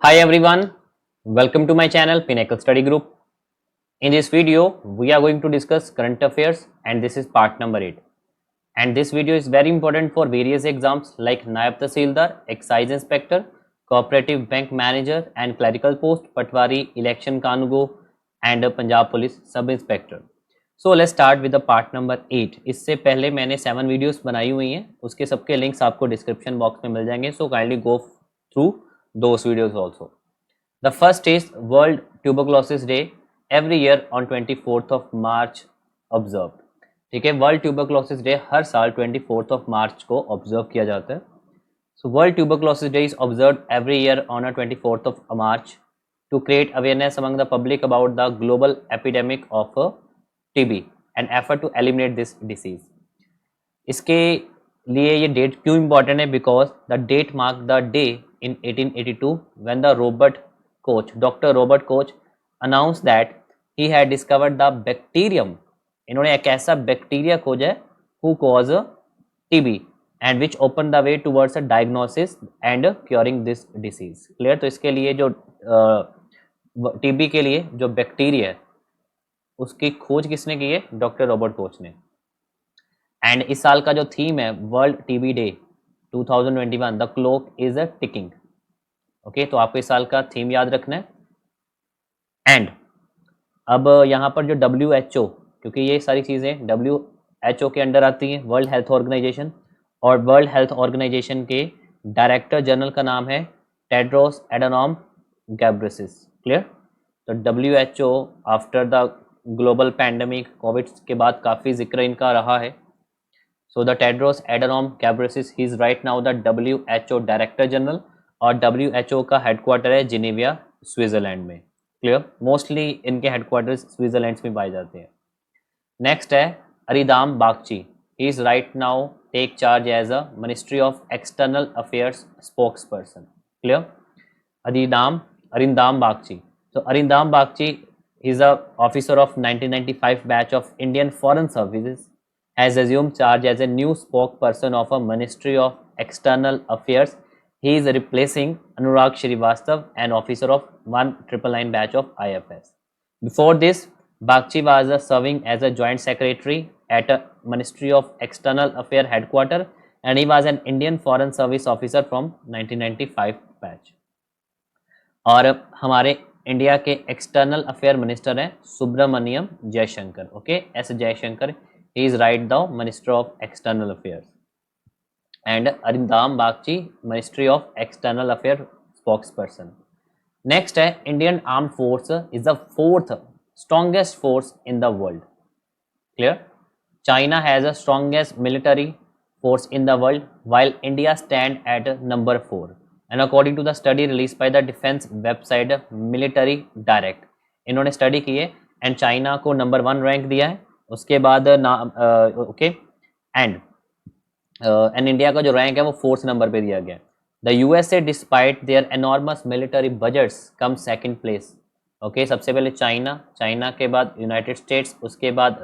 Hi everyone, welcome to my channel Pinnacle Study Group. In this video, we are going to discuss current affairs and this is part number 8. And this video is very important for various exams like Nayab Tahsildar, Excise Inspector, Cooperative Bank Manager and Clerical Post, Patwari, Election Kanugo and Punjab Police Sub Inspector. So let's start with the part number 8. इससे पहले मैंने 7 videos बनाई हुई हैं, उसके सबके links आपको description box में मिल जाएंगे. So kindly go through those videos also. The first is World Tuberculosis Day every year on 24th of March observed. ठीक है, वर्ल्ड ट्यूबरक्लोसिस डे हर साल 24th of March को ऑब्जर्व किया जाता है. So world tuberculosis day is observe every year on 24th of March to create awareness among the public about the global epidemic of TB and effort to eliminate this disease. इसके लिए ये date क्यों important है? Because the date mark the day in 1882 when the Dr. Robert Koch announced that he had discovered the bacterium. इन्होंने एक ऐसा bacteria खोजा है who cause TB and which opened the way towards a diagnosis and curing this disease. Clear? तो इसके लिए जो TB के लिए जो बैक्टीरिया है उसकी खोज किसने की है? डॉक्टर रॉबर्ट कोच ने. एंड इस साल का जो थीम है world TB day 2021, the clock is a ticking. Okay, तो आपको इस साल का थीम याद रखना है. एंड अब यहाँ पर जो WHO, क्योंकि ये सारी चीज़ें WHO के अंडर आती हैं, वर्ल्ड हेल्थ ऑर्गेनाइजेशन, और वर्ल्ड हेल्थ ऑर्गेनाइजेशन के डायरेक्टर जनरल का नाम है टेड्रोस एडानॉम गैब्रेसिस. क्लियर? तो WHO after the global pandemic Covid के बाद काफ़ी जिक्र इनका रहा है. So the Tedros Adhanom Ghebreyesus, he is right now the WHO Director General और WHO का हेडक्वार्टर है जिनेविया स्विट्जरलैंड में. क्लियर? मोस्टली इनके हेडक्वार्टर्स स्विट्जरलैंड में पाए जाते हैं. नेक्स्ट है Arindam Bagchi. He is right now take charge as a ministry of external affairs spokesperson. Clear? Arindam Bagchi. तो Arindam Bagchi is a officer of 1995 batch of Indian foreign services has assumed charge as a new spokesperson of a Ministry of External Affairs. He is replacing Anurag Shrivastava, an officer of 1999 batch of IFS. Before this, Bagchi was serving as a joint secretary at a Ministry of External Affairs headquarters, and he was an Indian Foreign Service officer from 1995 batch. और हमारे India के external affair minister हैं Subrahmanyam Jaishankar. Okay, S Jaishankar. He is right now Minister of External Affairs. And Arindam Bagchi, Ministry of External Affairs spokesperson. Next है Indian Armed Force is the 4th strongest force in the world. Clear? China has the strongest military force in the world while India stand at number 4. And according to the study released by the defense website Military Direct, इन्होंने study की है and China को number 1 rank दिया है. उसके बाद okay and India का जो रैंक है वो 4th नंबर पे दिया गया. The USA despite there enormous military budgets come second place. Okay, सबसे पहले चाइना के बाद यूनाइटेड स्टेट्स, उसके बाद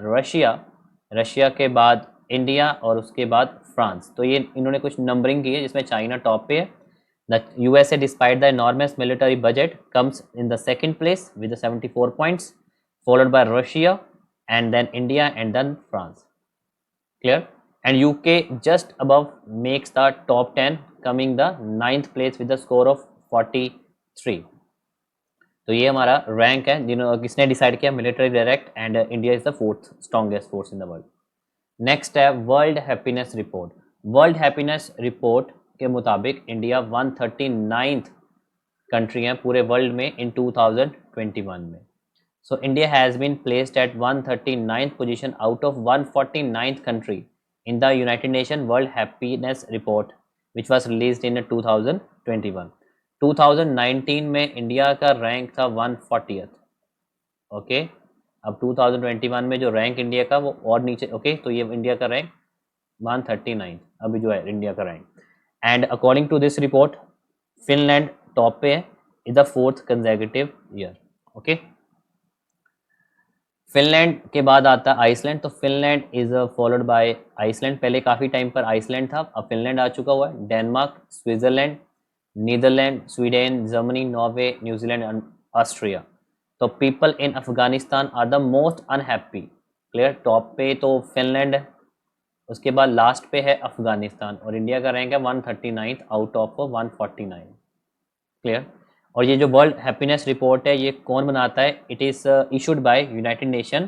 रशिया के बाद इंडिया और उसके बाद फ्रांस. तो ये इन्होंने कुछ नंबरिंग की है जिसमें चाइना टॉप पे है. The USA despite the enormous military budget comes in the second place with 74 points, followed by Russia and then India and then France. Clear? And UK just above makes the top 10, coming the 9th place with a score of 43. तो ये हमारा rank है जिन्होंने किसने decide किया? Military direct. And India is the 4th strongest force in the world. Next है world happiness report. World happiness report के मुताबिक इंडिया 139th कंट्री है पूरे वर्ल्ड में इन 2021 में. So India has been placed at 139th position out of 149th country in the United Nations World Happiness Report, which was released in 2021. 2019 में India का rank था 140th. Okay, अब 2021 में जो रैंक इंडिया का वो और नीचे. ओके, तो ये इंडिया का रैंक 139 अभी जो है इंडिया का रैंक. And according to this report Finland top पे है is the 4th consecutive year. Okay, Finland के बाद आता है आइसलैंड. तो Finland is followed by Iceland. पहले काफ़ी टाइम पर आइसलैंड था, अब फिनलैंड आ चुका हुआ है. Denmark, Switzerland, Netherland, Sweden, Germany, Norway, New Zealand and Austria. तो people in Afghanistan are the most unhappy. Clear, top पे तो फिनलैंड है, उसके बाद लास्ट पे है अफगानिस्तान, और इंडिया का रैंक है 139 आउट ऑफ 149। क्लियर। और ये जो वर्ल्ड हैप्पीनेस रिपोर्ट है ये कौन बनाता है? It is issued by United Nation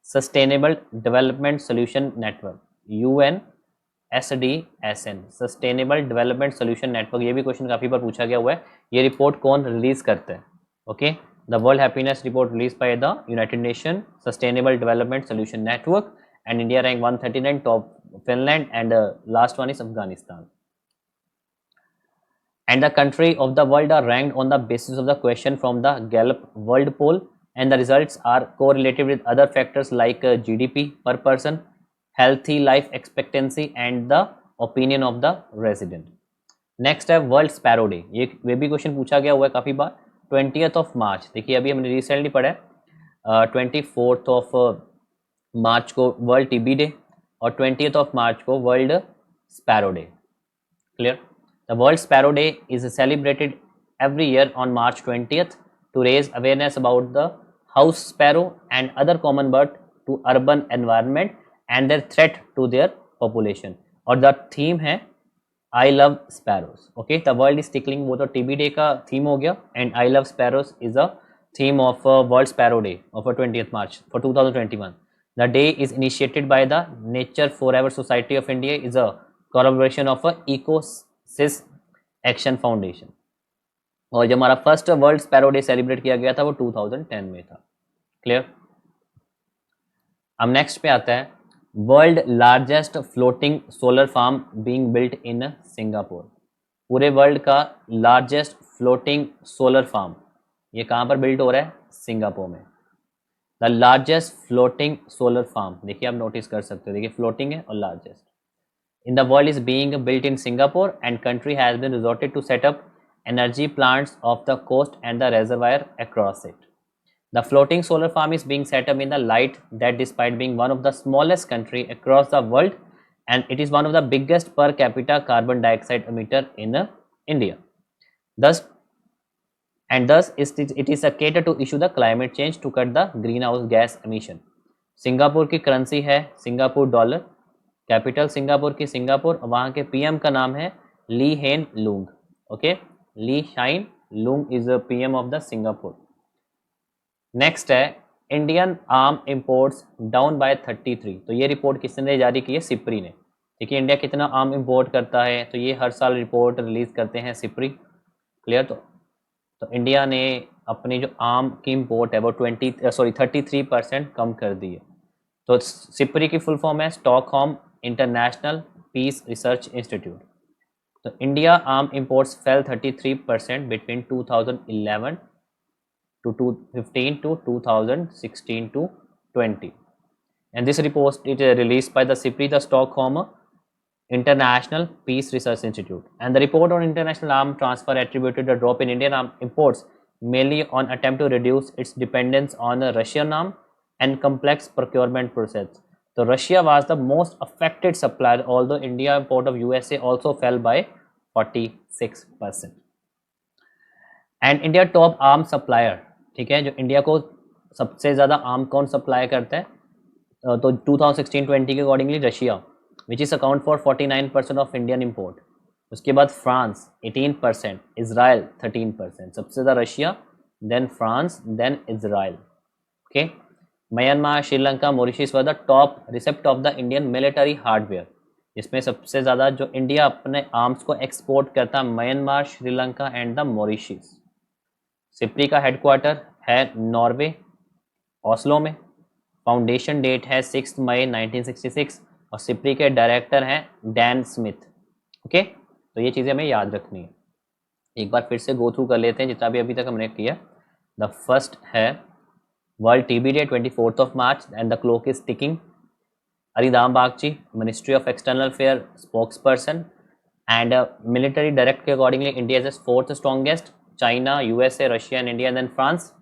Sustainable Development Solution network, UNSDSN, sustainable Development Solution network. ये भी क्वेश्चन काफ़ी बार पूछा गया हुआ है। ये रिपोर्ट कौन रिलीज करता है? Okay, the world happiness report release by the United Nation Sustainable Development Solution network, and India ranked 139 top Finland, and last one is Afghanistan. And the country of the world are ranked on the basis of the question from the Gallup World Poll, and the results are correlated with other factors like GDP per person, healthy life expectancy, and the opinion of the resident. Next है world sparrow day. ये भी question पूछा गया हुआ है काफ़ी बार। 20th मार्च, देखिए अभी हमने रिसेंटली पढ़ा है 24 मार्च को वर्ल्ड टीबी डे, और 20th मार्च को world sparrow day. Clear. The world sparrow day is celebrated every year on March 20th to raise awareness about the house sparrow and other common bird to urban environment and their threat to their population. और the theme है I love sparrows. Okay, the world is tickling, वो तो TB day का theme हो गया, and I love sparrows is a theme of world sparrow day of 20th March for 2021. The day is initiated by the Nature Forever Society of India, is a collaboration of a Ecosys Action Foundation. और जो हमारा first world sparrow day celebrate किया गया था वो 2010 में था। Clear. अब नेक्स्ट पे आता है world largest floating solar farm being built in Singapore. पूरे वर्ल्ड का लार्जेस्ट फ्लोटिंग सोलर फार्म ये कहाँ पर बिल्ट हो रहा है? सिंगापुर में। The largest floating solar farm, देखिए आप नोटिस कर सकते हो, देखिए फ्लोटिंग है और largest in the world is being built in Singapore, and country has been resorted to set up energy plants of the coast and the reservoir across it. The floating solar farm is being set up in the light that, despite being one of the smallest country across the world, and it is one of the biggest per capita carbon dioxide emitter in India. Thus it is a cater to issue the climate change to cut the greenhouse gas emission. Singapore की currency है Singapore dollar, capital Singapore की Singapore, वहाँ के PM का नाम है Lee Hsien Loong. Okay, Lee Hsien Loong is PM of the Singapore. Next है Indian arm imports down by 33। तो ये रिपोर्ट किसने जारी की है? सिप्री ने। देखिए इंडिया कितना आर्म इंपोर्ट करता है, तो ये हर साल रिपोर्ट रिलीज करते हैं सिप्री। क्लियर। तो इंडिया ने अपनी जो आर्म की इंपोर्ट है वो 33% कम कर दी है। तो सिप्री की फुल फॉर्म है Stockholm International Peace Research Institute. तो India arm imports fell 33% between 2011 to 2015 to 2016 to 20, and this report is released by the SIPRI, the Stockholm International Peace Research Institute, and the report on international arms transfer attributed a drop in Indian arms imports mainly on attempt to reduce its dependence on the Russian arms and complex procurement process. So Russia was the most affected supplier, although India import of USA also fell by 46%. And India top arms supplier, ठीक है, जो India को सबसे ज़्यादा arm कौन supply करता है? तो 2016-20 के accordingly Russia, which is account for 49% of Indian import. उसके बाद फ्रांस 18%, इजराइल 13%, सबसे ज़्यादा Russia, then France, then Israel. Okay, Myanmar, Sri Lanka, Mauritius were the top receipt of the Indian military hardware. इसमें सबसे ज़्यादा जो इंडिया अपने आर्म्स को एक्सपोर्ट करता है Myanmar, Sri Lanka and the Mauritius. SIPRI का हेडक्वार्टर है नॉर्वे, ऑस्लो में। फाउंडेशन डेट है 6 मई 1966, और सिप्री के डायरेक्टर हैं डैन स्मिथ। ओके, तो ये चीज़ें हमें याद रखनी है। एक बार फिर से गो थ्रू कर लेते हैं जितना भी अभी तक हमने किया। द फर्स्ट है world TB day 24 March, and the clock is ticking. Arindam Bagchi, ministry of external affair spokesperson, and military direct के accordingly India is fourth strongest, China, USA, Russia and India, then France.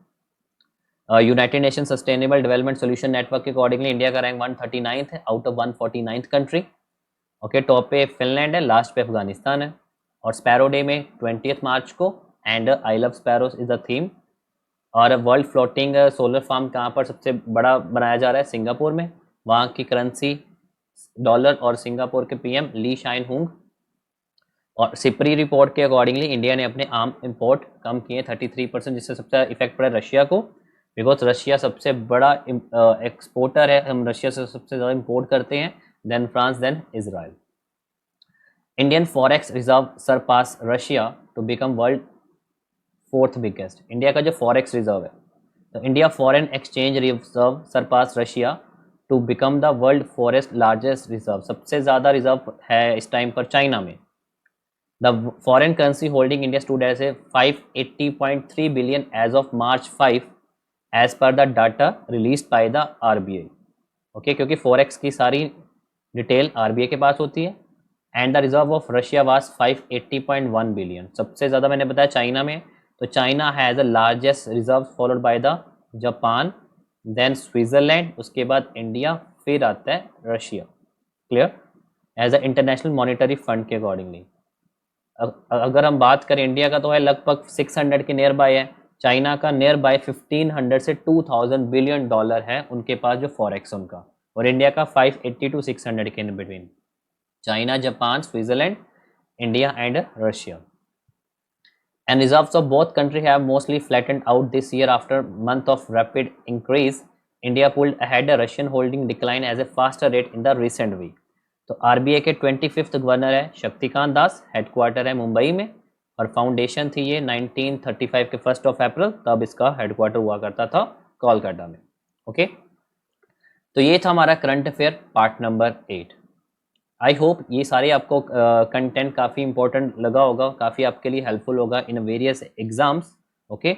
United Nation Sustainable Development Solution Network के accordingly India का rank 139 है out of 149 country. Okay, top पे Finland है, last पे अफगानिस्तान है। और sparrow day में 20th मार्च को, and I love sparrows is the theme. और वर्ल्ड फ्लोटिंग सोलर फार्म कहाँ पर सबसे बड़ा बनाया जा रहा है? सिंगापुर में। वहाँ की करेंसी डॉलर और सिंगापुर के पीएम ली शाइन हुंग। और सिपरी रिपोर्ट के अकॉर्डिंगली इंडिया ने अपने आर्म इंपोर्ट कम किए 33%, जिससे सबसे इफेक्ट पड़ा रशिया को, बिकॉज रशिया सबसे बड़ा एक्सपोर्टर है, हम रशिया से सबसे ज़्यादा इंपोर्ट करते हैं, then France, then Israel. Indian forex reserve surpass Russia to become world 4th biggest. India का जो फॉरेक्स रिजर्व है, तो India foreign exchange reserve surpass Russia to become the world forest largest reserve. सबसे ज़्यादा reserve है इस time पर China में। The foreign currency holding India stood as a 580.3 billion as of March 5 as per the data released by the RBI। Okay, क्योंकि forex की सारी detail RBI के पास होती है। And the reserve of Russia was 580.1 billion. सबसे ज़्यादा मैंने बताया चाइना में, तो China has the largest reserve followed by the Japan, then Switzerland, उसके बाद इंडिया, फिर आता है Russia. Clear? As a international monetary fund के अकॉर्डिंगली अगर हम बात करें इंडिया का, तो है लगभग 600 के नियर बाय है। चाइना का नियर बाय 1500 से 2000 बिलियन डॉलर है उनके पास जो फॉरेक्स उनका, और इंडिया का 580 to 600 के in between. China, Japan, Switzerland, India and Russia. And reserves of both countries have mostly flattened out this year after month of rapid increase. India pulled ahead a Russian holding decline as a faster rate in the recent week. तो RBI के 25th governor है Shaktikanta Das, headquarter है मुंबई में, और foundation थी ये 1935 के 1 अप्रैल, तब इसका हेडक्वार्टर हुआ करता था कोलकाता में। ओके, तो ये था हमारा current affair part number 8। I hope ये सारे आपको कंटेंट काफ़ी इंपॉर्टेंट लगा होगा, काफ़ी आपके लिए हेल्पफुल होगा in various exams. Okay,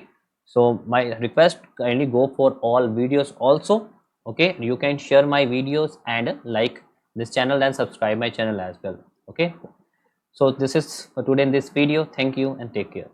so my request, kindly go for all videos also. Okay, you can share my videos and like this channel and subscribe my channel as well. Okay, so this is for today in this video. Thank you and take care.